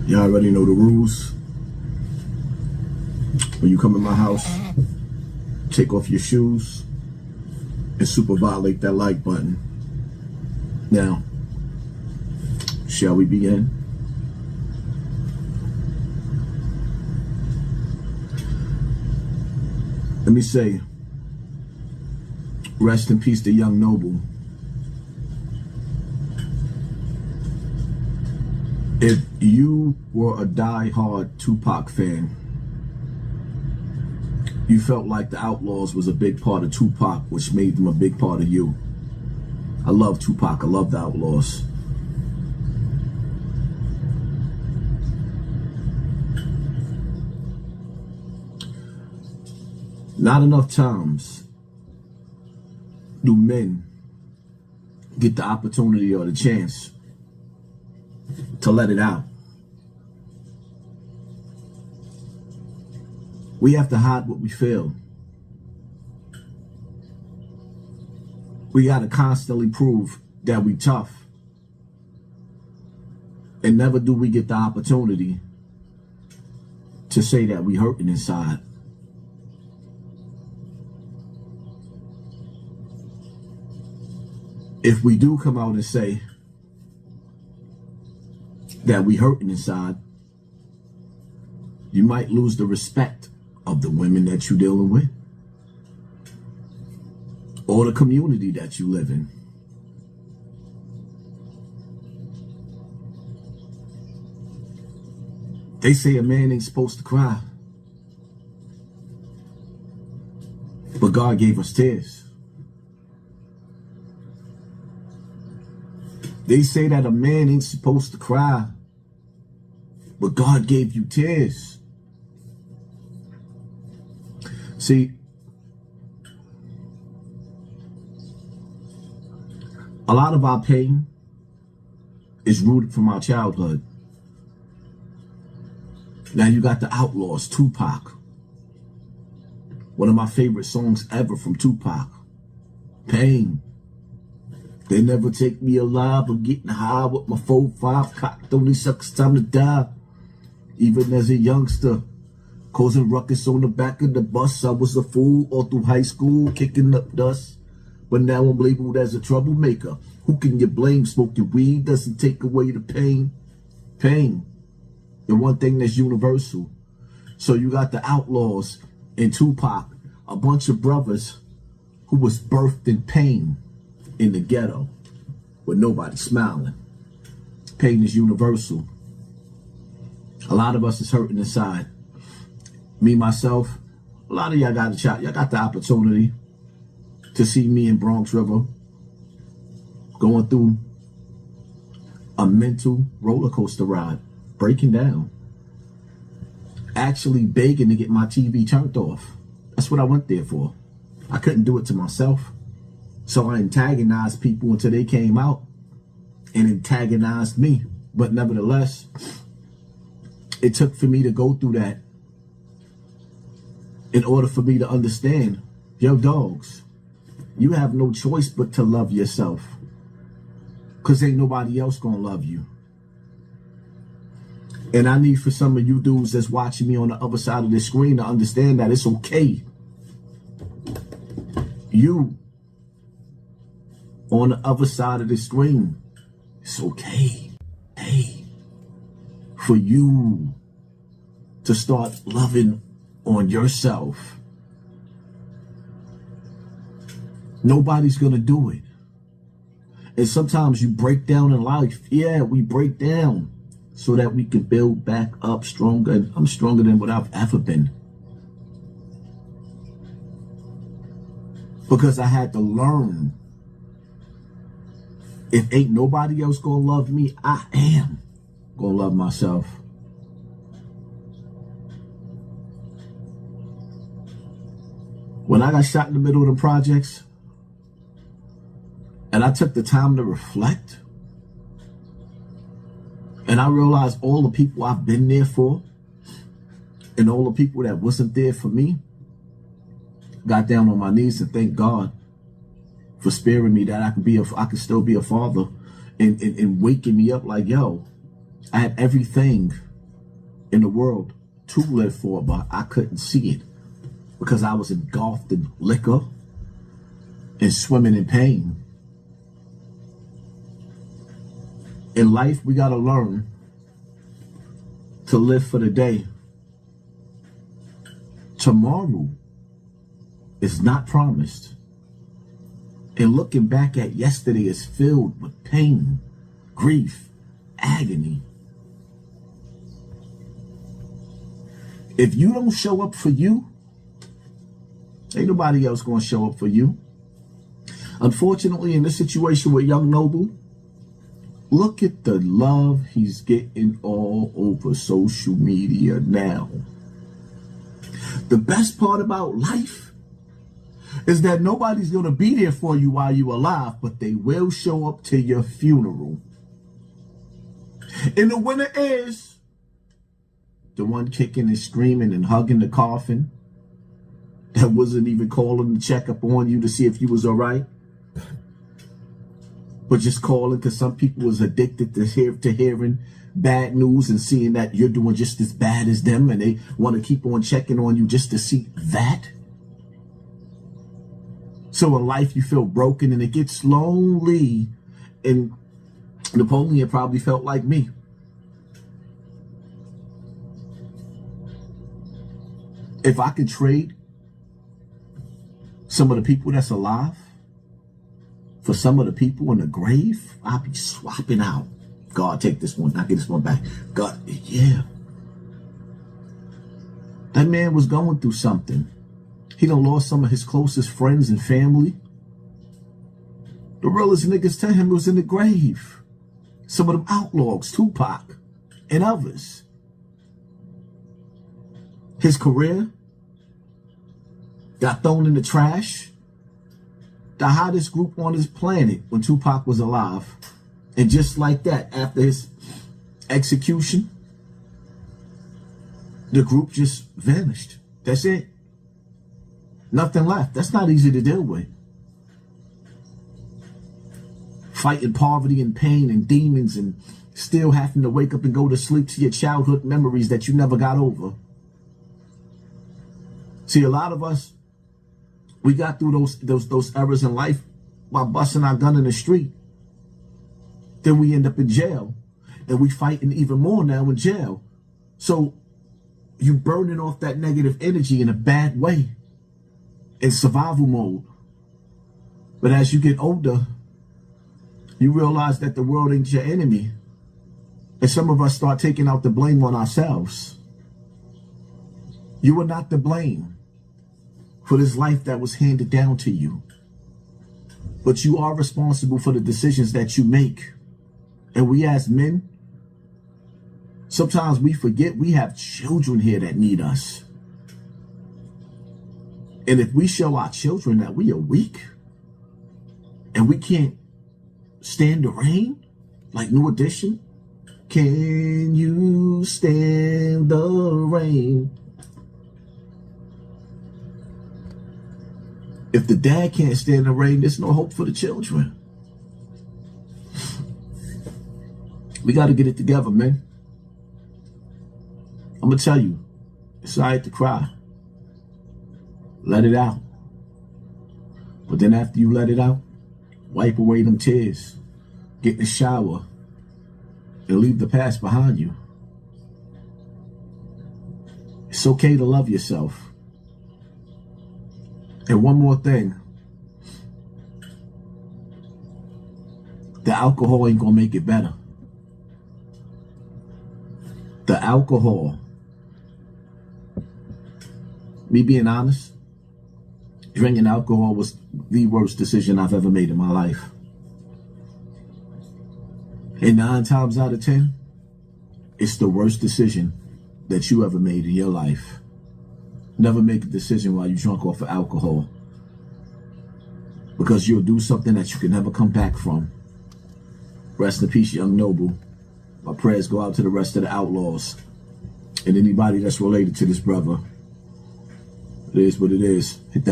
You already know the rules. When you come in my house, take off your shoes and super violate that like button. Now, shall we begin? Let me say, rest in peace to Young Noble. If you were a die-hard Tupac fan, you felt like the Outlaws was a big part of Tupac, which made them a big part of you. I love Tupac. I love the Outlaws. Not enough times do men get the opportunity or the chance to let it out. We have to hide what we feel. We got to constantly prove that we tough. And never do we get the opportunity to say that we hurting inside. If we do come out and say that we hurting inside, you might lose the respect of the women that you're dealing with or the community that you live in. They say a man ain't supposed to cry, but God gave us tears. They say that a man ain't supposed to cry, but God gave you tears. See, a lot of our pain is rooted from our childhood. Now you got the Outlaws, Tupac. One of my favorite songs ever from Tupac. Pain. They never take me alive. I'm getting high with my 4-5 cocked on these suckers, time to die. Even as a youngster, causing ruckus on the back of the bus. I was a fool all through high school, kicking up dust. But now I'm labeled as a troublemaker. Who can you blame? Smoking weed doesn't take away the pain. Pain. The one thing that's universal. So you got the Outlaws and Tupac, a bunch of brothers who was birthed in pain in the ghetto with nobody smiling. Pain is universal. A lot of us is hurting inside. Me, myself, a lot of y'all got a shot. Y'all got the opportunity to see me in Bronx River going through a mental roller coaster ride, breaking down, actually begging to get my TV turned off. That's what I went there for. I couldn't do it to myself. So I antagonized people until they came out and antagonized me. But nevertheless, it took for me to go through that in order for me to understand, yo, dogs, you have no choice but to love yourself, because ain't nobody else gonna love you. And I need for some of you dudes that's watching me on the other side of the screen to understand that it's okay. You on the other side of the screen, it's okay, hey, for you to start loving on yourself. Nobody's gonna do it. And sometimes you break down in life. Yeah, we break down so that we can build back up stronger. And I'm stronger than what I've ever been. Because I had to learn, if ain't nobody else gonna love me, I am gonna love myself. When I got shot in the middle of the projects, and I took the time to reflect, and I realized all the people I've been there for, and all the people that wasn't there for me, got down on my knees and thanked God for sparing me, that I could still be a father, and waking me up like, yo, I had everything in the world to live for, but I couldn't see it because I was engulfed in liquor and swimming in pain. In life, we got to learn to live for the day. Tomorrow is not promised. And looking back at yesterday is filled with pain, grief, agony. If you don't show up for you, ain't nobody else going to show up for you. Unfortunately, in this situation with Young Noble, look at the love he's getting all over social media now. The best part about life is that nobody's going to be there for you while you're alive, but they will show up to your funeral. And the winner is the one kicking and screaming and hugging the coffin that wasn't even calling to check up on you to see if you was all right, but just calling because some people was addicted to hearing bad news and seeing that you're doing just as bad as them, and they want to keep on checking on you just to see that. So in life you feel broken and it gets lonely, and Napoleon probably felt like me. If I could trade some of the people that's alive for some of the people in the grave, I'd be swapping out. God, take this one. I get this one back. God, yeah. That man was going through something. He done lost some of his closest friends and family. The realest niggas to him was in the grave. Some of them outlaws, Tupac, and others. His career got thrown in the trash. The hottest group on this planet when Tupac was alive. And just like that, after his execution, the group just vanished. That's it. Nothing left. That's not easy to deal with. Fighting poverty and pain and demons and still having to wake up and go to sleep to your childhood memories that you never got over. See, a lot of us, we got through those eras in life while busting our gun in the street. Then we end up in jail, and we fighting even more now in jail. So you burning off that negative energy in a bad way, in survival mode. But as you get older, you realize that the world ain't your enemy. And some of us start taking out the blame on ourselves. You are not to blame for this life that was handed down to you. But you are responsible for the decisions that you make. And we as men, sometimes we forget we have children here that need us. And if we show our children that we are weak and we can't stand the rain, like New Edition, can you stand the rain? If the dad can't stand the rain, there's no hope for the children. We got to get it together, man. I'm going to tell you, it's all right to cry. Let it out. But then after you let it out, wipe away them tears. Get in the shower and leave the past behind you. It's okay to love yourself. And one more thing. The alcohol ain't going to make it better. The alcohol, me being honest, drinking alcohol was the worst decision I've ever made in my life. And 9 times out of 10, it's the worst decision that you ever made in your life. Never make a decision while you're drunk off of alcohol, because you'll do something that you can never come back from. Rest in peace, Young Noble. My prayers go out to the rest of the Outlaws and anybody that's related to this brother. It is what it is. Hit that